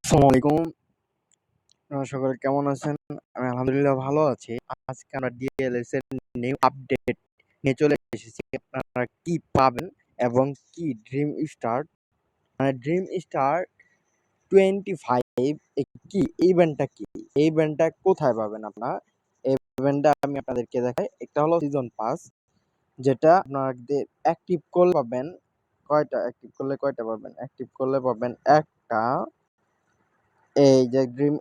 আসসালামু আলাইকুম। সকলে কেমন আছেন? আমি আলহামদুলিল্লাহ ভালো আছি। আজকে আমরা ডিএলএস এর নিউ আপডেট নিয়ে চলে এসেছি। আপনারা কি পাবেন এবং কি ড্রিম স্টার ড্রিম স্টার 25 কি ইভেন্টটা কি? এই ইভেন্টটা কোথায় পাবেন আপনারা? এই ইভেন্টটা আমি আপনাদেরকে দেখাই। একটা হলো সিজন পাস, যেটা আপনাদের অ্যাক্টিভ করলে পাবেন। অ্যাক্টিভ করলে কয়টা পাবেন? অ্যাক্টিভ করলে পাবেন একটা। এই যে ড্রিম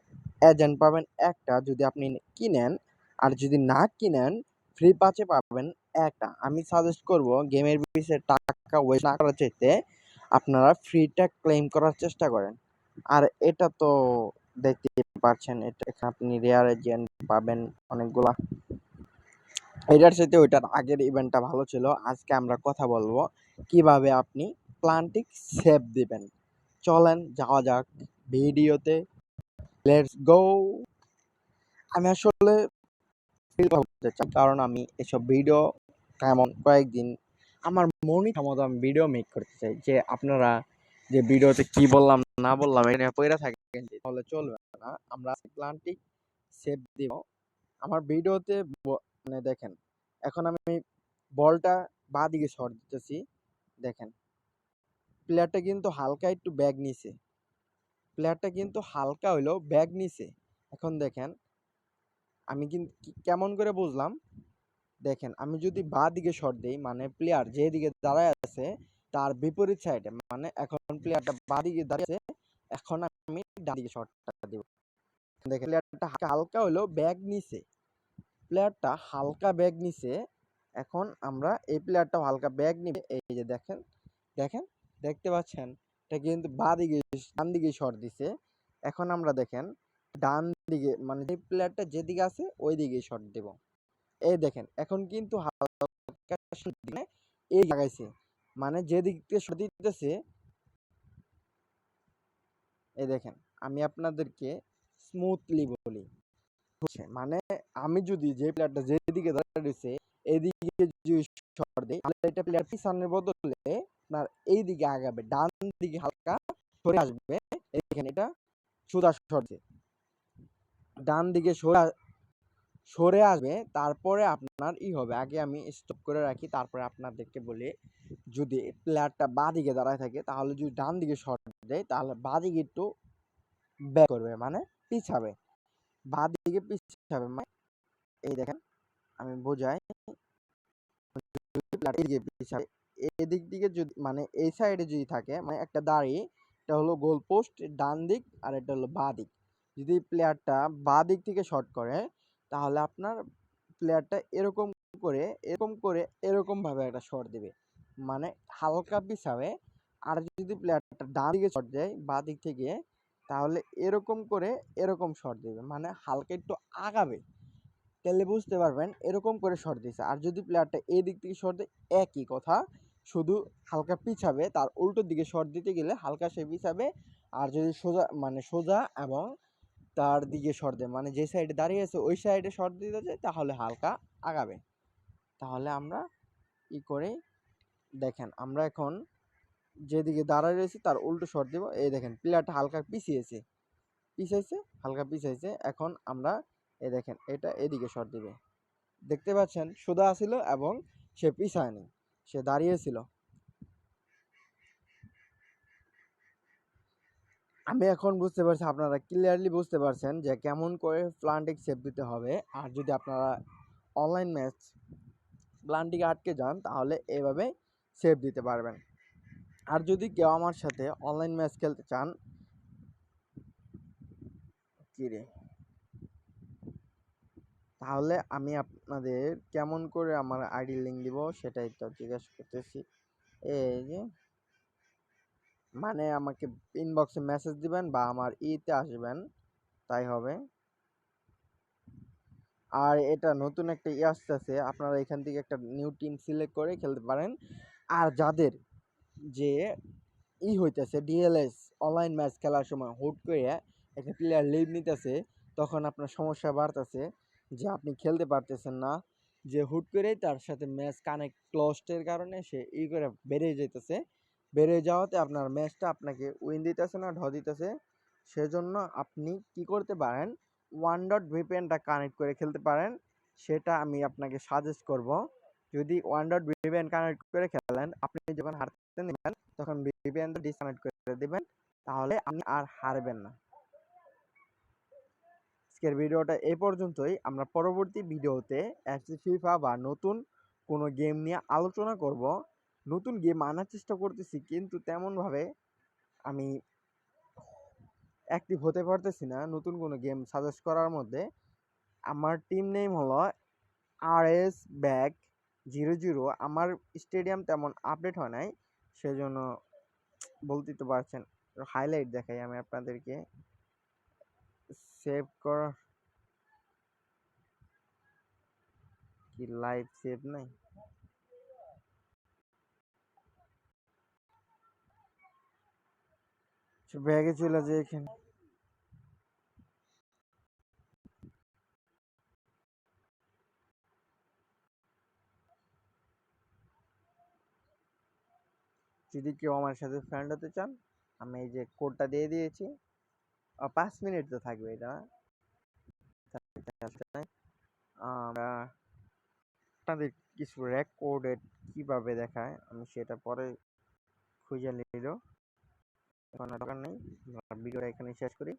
এজেন্ট পাবেন একটা যদি আপনি কিনেন, আর যদি না কিনেন ফ্রি পাঁচে পাবেন একটা। আমি সাজেস্ট করব গেমের পিছে টাকা ওয়েস্ট না করার চাইতে আপনারা ফ্রিটা ক্লেম করার চেষ্টা করেন। আর এটা তো দেখতে পাচ্ছেন, এটা এখানে আপনি রেয়ার এজেন্ট পাবেন অনেকগুলা। এটার সাথে ওইটার আগের ইভেন্টটা ভালো ছিল। আজকে আমরা কথা বলবো কিভাবে আপনি প্লান্টিক সেভ দিবেন। চলেন যাওয়া যাক ভিডিওতে। Let's go. আমি আসলে ফিল করতে চাই, কারণ আমি এসব ভিডিও কেমন কয়েকদিন আমার মনে ক্ষমতা আমি ভিডিও মেক করতে চাই। যে আপনারা যে ভিডিওতে কি বললাম না বললাম এখানে পড়ে থাকেন তাহলে চলবে না। আমরা প্ল্যানটি সেভ দিব আমার ভিডিওতে। মানে দেখেন, এখন আমি বলটা বাঁ দিকে শট দিতেছি। দেখেন প্লেয়ারটা কিন্তু হালকা একটু ব্যাগ নিছে, প্লেয়ারটা কিন্তু হালকা হইলেও ব্যাগ নিছে। এখন দেখেন আমি কিন্তু কেমন করে বুঝলাম, দেখেন আমি যদি বাঁ দিকে শট দেই মানে প্লেয়ার যেদিকে দাঁড়ায় আছে তার বিপরীত সাইডে, মানে এখন প্লেয়ারটা বাঁ দিকে দাঁড়িয়ে আছে, এখন আমি ডান দিকে শটটা দেব। দেখেন প্লেয়ারটা হালকা হলেও ব্যাগ নিছে, প্লেয়ারটা হালকা ব্যাগ নিছে। এখন আমরা এই প্লেয়ারটা হালকা ব্যাগ নিবে। এই যে দেখেন, দেখেন দেখতে পাচ্ছেন এটা কিন্তু বাঁ দিকে ডান দিকে শট দিছে। এখন আমরা দেখেন ডান দিকে মানে যে প্লেয়ারটা যেদিকে আছে ওই দিকে শট দেব। এই দেখেন এখন কিন্তু হালকা এই লাগাইছে, মানে যেদিক থেকে শট দিতেছে। এই দেখেন আমি আপনাদেরকে স্মুথলি বলি, মানে আমি যদি যে প্লেয়ারটা যেদিকে দাঁড়িয়ে রয়েছে এইদিকে যদি শট দেই তাহলে এটা প্লেয়ার পিছনের বদলে আপনার এই দিকে আগাবে, ডান দিকে হালকা সরে আসবে। এখানে এটা সোজা শট, ডান দিকে সরে আসবে। তারপরে আপনার হবে, আগে আমি স্টপ করে রাখি তারপরে আপনাদেরকে বলি। যদি প্লেয়ারটা বাঁ দিকে দাঁড়ায় থাকে তাহলে যদি ডান দিকে শট দেয় তাহলে বাঁ দিকে একটু ব্যাক করবে, মানে পিছাবে, বাঁ দিকে পিছাবে। মানে এই দেখেন আমি বোঝাই, এদিকে পিছাবে। এদিক দিকে যদি মানে এই সাইডে যদি থাকে মানে একটা দাঁড়ি, এটা হলো গোল পোস্ট ডান দিক আর এটা হলো বাঁ দিক। যদি প্লেয়ারটা বাঁ দিক থেকে শট করে তাহলে আপনার প্লেয়ারটা এরকম করে এরকম ভাবে একটা শট দিবে, মানে হালকা পিছাবে। আর যদি প্লেয়ারটা ডান দিকে শট দেয় বাঁ দিক থেকে তাহলে এরকম করে এরকম শট দিবে, মানে হালকা একটু আগাবে। তাহলে বুঝতে পারবেন এরকম করে শট দিছে। আর যদি প্লেয়ারটা এই দিক থেকে শট দেয় একই কথা, শুধু হালকা পিছাবে, তার উল্টো দিকে শট দিতে গেলে হালকা সে পিছাবে। আর যদি সোজা মানে সোজা এবং তার দিকে শট দেয় মানে যে সাইডে দাঁড়িয়ে আছে ওই সাইডে শট দিতে যায় তাহলে হালকা আগাবে। তাহলে আমরা করে দেখেন আমরা এখন যেদিকে দাঁড়ায় রয়েছি তার উল্টো শট দেব। এই দেখেন প্লেয়ারটা হালকা পিছিয়েছে হালকা পিছিয়েছে। এখন আমরা এই দেখেন এটা এদিকে শট দিবে, দেখতে পাচ্ছেন সোজা ছিল এবং সে পিছায়নি, সে দাঁড়িয়েছিল। আমি এখন বুঝতে পারছি, আপনারা ক্লিয়ারলি বুঝতে পারছেন যে কেমন করে প্লান্টিক সেভ দিতে হবে। আর যদি আপনারা অনলাইন ম্যাচ প্লান্টিকে আটকে যান তাহলে এভাবে সেভ দিতে পারবেন। আর যদি কেউ আমার সাথে অনলাইন ম্যাচ খেলতে চান, কিরে তাহলে আমি আপনাদের কেমন করে আমার আইডি লিঙ্ক দিব সেটাই তো জিজ্ঞাসা করতেছি। এই যে মানে আমাকে ইনবক্সে মেসেজ দিবেন বা আমার ইতে আসবেন, তাই হবে। আর এটা নতুন একটা আসতেছে, আপনারা এখান থেকে একটা নিউ টিম সিলেক্ট করে খেলতে পারেন। আর যাদের যে হইতেছে ডিএলএস অনলাইন ম্যাচ খেলার সময় হুট করে একটা প্লেয়ার লিভ নিতেছে, তখন আপনার সমস্যা বাড়তেছে যে আপনি খেলতে পারতেছেন না, যে হুট করেই তার সাথে ম্যাচ কানেক্ট ক্লোজডের কারণে সে করে বেড়ে যেতেছে। বেড়ে যাওয়াতে আপনার ম্যাচটা আপনাকে উইন দিতেছে না, ঢ দিতেছে। সেজন্য আপনি কি করতে পারেন, ওয়ান ডট ভিপিএনটা কানেক্ট করে খেলতে পারেন। সেটা আমি আপনাকে সাজেস্ট করব। যদি ওয়ান ডট ভিপিএন কানেক্ট করে খেলেন, আপনি যখন হারতে নেবেন তখন ভিপিএনটা ডিসকানেক্ট করে দিবেন, তাহলে আপনি আর হারবেন না। আজকের ভিডিওটা এই পর্যন্তই। আমরা পরবর্তী ভিডিওতে এফসি ফিফা বা নতুন কোনো গেম নিয়ে আলোচনা করব। নতুন গেম আনার চেষ্টা করতেছি, কিন্তু তেমনভাবে আমি অ্যাক্টিভ হতে পারতেছি না নতুন কোনো গেম সাজেস্ট করার মধ্যে। আমার টিম নেম হলো RS ব্যাক 00। আমার স্টেডিয়াম তেমন আপডেট হয় নাই, সেজন্য বলতেই তো পারছেন। হাইলাইট দেখাই আমি আপনাদেরকে। সেভ করা কি লাইভ সেভ নাই? ব্যাগে চলে যায় এখানে। যদি কেউ আমার সাথে ফ্রেন্ড হতে চান, আমি এই যে কোডটা দিয়ে দিয়েছি। 5 মিনিট তো থাকবে এটা। আমরা আপনাদের কিছু রেকর্ডেড কিভাবে দেখায় আমি সেটা পরে খুঁজে নিল, এখন আর দরকার নেই। ভিডিওটা এখানে শেষ করি।